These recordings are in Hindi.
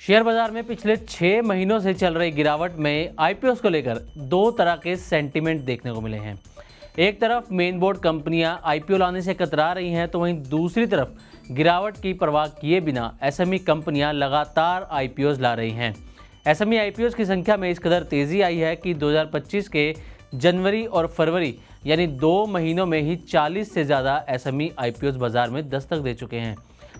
शेयर बाजार में पिछले 6 महीनों से चल रही गिरावट में आईपीओस को लेकर दो तरह के सेंटीमेंट देखने को मिले हैं। एक तरफ मेन बोर्ड कंपनियां आईपीओ लाने से कतरा रही हैं, तो वहीं दूसरी तरफ गिरावट की परवाह किए बिना एसएमई कंपनियां लगातार आईपीओस ला रही हैं। एसएमई आईपीओस की संख्या में इस कदर तेजी आई है कि 2025 के जनवरी और फरवरी यानी 2 महीनों में ही 40 से ज़्यादा एसएमई आईपीओस बाजार में दस्तक दे चुके हैं,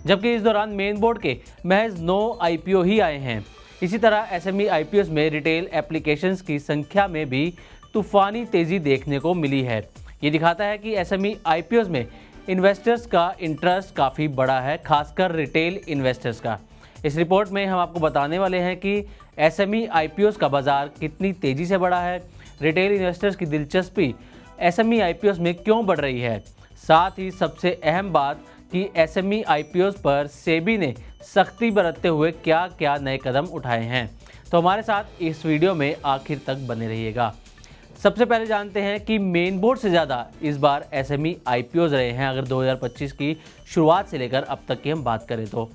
जबकि इस दौरान मेन बोर्ड के महज 9 आईपीओ ही आए हैं। इसी तरह एसएमई आईपीओस में रिटेल एप्लीकेशंस की संख्या में भी तूफानी तेजी देखने को मिली है। ये दिखाता है कि एसएमई आईपीओस में इन्वेस्टर्स का इंटरेस्ट काफ़ी बड़ा है, खासकर रिटेल इन्वेस्टर्स का। इस रिपोर्ट में हम आपको बताने वाले हैं कि एसएमई आईपीओस का बाजार कितनी तेज़ी से बढ़ा है, रिटेल इन्वेस्टर्स की दिलचस्पी एसएमई आईपीओस में क्यों बढ़ रही है, साथ ही सबसे अहम बात कि एसएमई आईपीओस पर सेबी ने सख्ती बरतते हुए क्या क्या नए कदम उठाए हैं। तो हमारे साथ इस वीडियो में आखिर तक बने रहिएगा। सबसे पहले जानते हैं कि मेन बोर्ड से ज़्यादा इस बार एसएमई आईपीओस रहे हैं। अगर 2025 की शुरुआत से लेकर अब तक की हम बात करें तो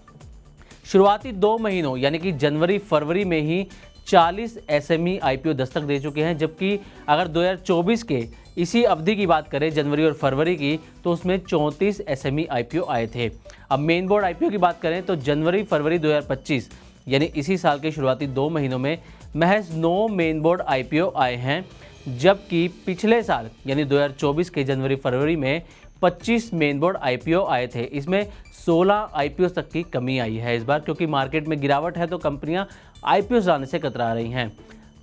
शुरुआती 2 महीनों यानी कि जनवरी फरवरी में ही 40 एसएमई आईपीओ दस्तक दे चुके हैं, जबकि अगर 2024 के इसी अवधि की बात करें जनवरी और फरवरी की, तो उसमें 34 एसएमई आईपीओ आए थे। अब मेन बोर्ड आईपीओ की बात करें तो जनवरी फरवरी 2025 यानी इसी साल के शुरुआती 2 महीनों में महज 9 मेन बोर्ड आईपीओ आए हैं, जबकि पिछले साल यानी 2024 के जनवरी फरवरी में 25 मेन बोर्ड आईपीओ आए थे। इसमें 16 आईपीओ तक की कमी आई है इस बार, क्योंकि मार्केट में गिरावट है तो कंपनियां आईपीओ लाने से कतरा रही हैं।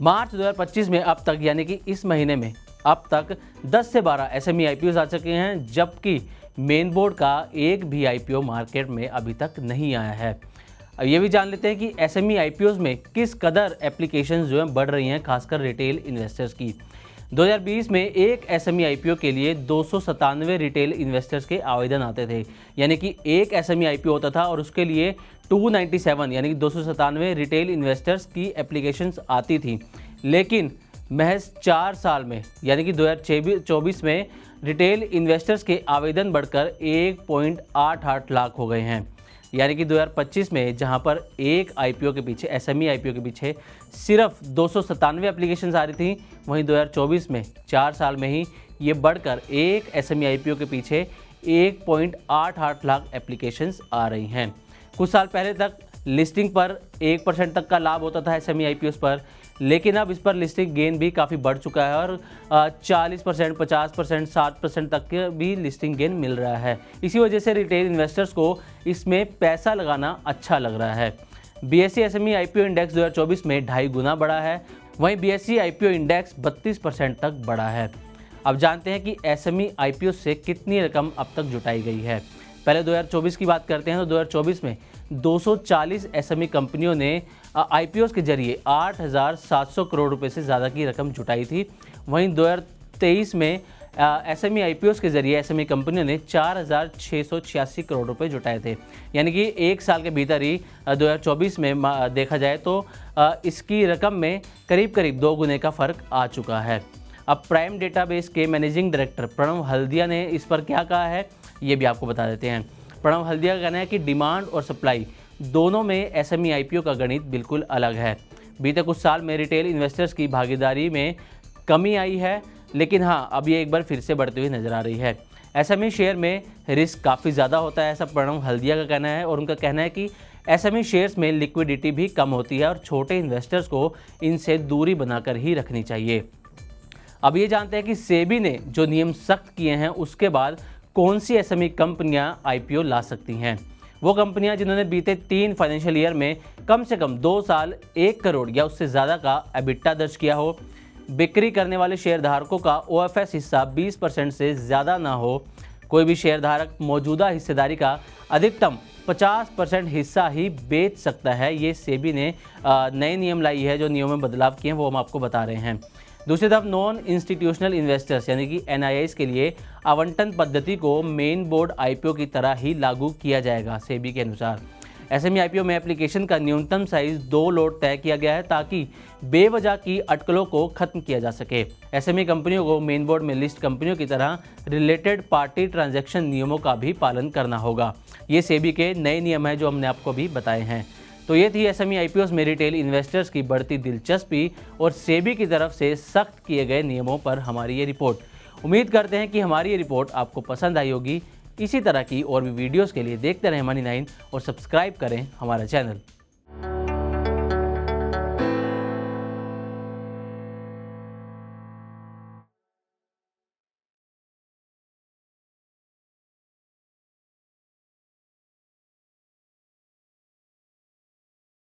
मार्च 2025 में अब तक यानी कि इस महीने में अब तक 10 से 12 एसएमई आईपीओ आ चुके हैं, जबकि मेन बोर्ड का एक भी आईपीओ मार्केट में अभी तक नहीं आया है। अब ये भी जान लेते हैं कि एसएमई आईपीओ में किस कदर एप्लीकेशंस जो हैं बढ़ रही हैं, खासकर रिटेल इन्वेस्टर्स की। 2020 में एक एसएमई आईपीओ के लिए 297 रिटेल इन्वेस्टर्स के आवेदन आते थे, यानी कि एक एसएमई आईपीओ होता था और उसके लिए 297 यानी कि 297 रिटेल इन्वेस्टर्स की एप्लीकेशंस आती थी। लेकिन महज 4 साल में यानी कि 2024 में रिटेल इन्वेस्टर्स के आवेदन बढ़कर 1.88 लाख हो गए हैं। यानी कि 2025 में जहां पर एक आईपीओ के पीछे एसएमई आईपीओ के पीछे सिर्फ 297 एप्लीकेशंस आ रही थी, वहीं 2024 में 4 साल में ही ये बढ़कर एक एसएमई आईपीओ के पीछे 1.88 लाख एप्लीकेशंस आ रही हैं। कुछ साल पहले तक लिस्टिंग पर 1% तक का लाभ होता था एसएमई आईपीओस पर, लेकिन अब इस पर लिस्टिंग गेन भी काफ़ी बढ़ चुका है और 40%, 50%, 60% तक के भी लिस्टिंग गेन मिल रहा है। इसी वजह से रिटेल इन्वेस्टर्स को इसमें पैसा लगाना अच्छा लग रहा है। बीएसई एसएमई आईपीओ इंडेक्स 2024 में 2.5 गुना बढ़ा है, वहीं बीएसई आईपीओ इंडेक्स 32% तक बढ़ा है। अब जानते हैं कि एसएमई आईपीओ से कितनी रकम अब तक जुटाई गई है। पहले 2024 की बात करते हैं तो 2024 में 240 एसएमई कंपनियों ने आईपीओस के जरिए 8,700 करोड़ रुपए से ज़्यादा की रकम जुटाई थी। वहीं 2023 में एसएमई आईपीओस के जरिए एसएमई कंपनियों ने 4,686 करोड़ रुपए जुटाए थे। यानी कि एक साल के भीतर ही 2024 में देखा जाए तो इसकी रकम में करीब करीब 2 गुने का फ़र्क आ चुका है। अब प्राइम डेटाबेस के मैनेजिंग डायरेक्टर प्रणव हल्दिया ने इस पर क्या कहा है, ये भी आपको बता देते हैं। प्रणव हल्दिया का कहना है कि डिमांड और सप्लाई दोनों में एसएमई आईपीओ का गणित बिल्कुल अलग है। बीते कुछ साल में रिटेल इन्वेस्टर्स की भागीदारी में कमी आई है, लेकिन हाँ, अब ये एक बार फिर से बढ़ती हुई नजर आ रही है। एसएमई शेयर में रिस्क काफ़ी ज़्यादा होता है, ऐसा प्रणव हल्दिया का कहना है। और उनका कहना है कि एसएमई शेयर्स में लिक्विडिटी भी कम होती है और छोटे इन्वेस्टर्स को इनसे दूरी बनाकर ही रखनी चाहिए। अब ये जानते हैं कि सेबी ने जो नियम सख्त किए हैं उसके बाद कौन सी एसएमई कंपनियां आईपीओ ला सकती हैं। वो कंपनियां जिन्होंने बीते 3 फाइनेंशियल ईयर में कम से कम 2 साल 1 करोड़ या उससे ज़्यादा का एबिटा दर्ज किया हो, बिक्री करने वाले शेयरधारकों का ओएफएस हिस्सा 20% से ज़्यादा ना हो, कोई भी शेयरधारक मौजूदा हिस्सेदारी का अधिकतम 50% हिस्सा ही बेच सकता है। ये सेबी ने नए नियम लाई है, जो नियमों में बदलाव किए हैं वो हम आपको बता रहे हैं। दूसरी तरफ नॉन इंस्टीट्यूशनल इन्वेस्टर्स यानी कि एनआईआईस के लिए आवंटन पद्धति को मेन बोर्ड आईपीओ की तरह ही लागू किया जाएगा। सेबी के अनुसार एसएमई आईपीओ में एप्लीकेशन का न्यूनतम साइज 2 लोट तय किया गया है, ताकि बेवजह की अटकलों को खत्म किया जा सके। एसएमई कंपनियों को मेन बोर्ड में लिस्ट कंपनियों की तरह रिलेटेड पार्टी ट्रांजैक्शन नियमों का भी पालन करना होगा। ये सेबी के नए नियम है जो हमने आपको भी बताए हैं। तो ये थी एसएमई आईपीओस में रिटेल इन्वेस्टर्स की बढ़ती दिलचस्पी और सेबी की तरफ से सख्त किए गए नियमों पर हमारी ये रिपोर्ट। उम्मीद करते हैं कि हमारी ये रिपोर्ट आपको पसंद आई होगी। इसी तरह की और भी वीडियोस के लिए देखते रहें मनी 9 और सब्सक्राइब करें हमारा चैनल।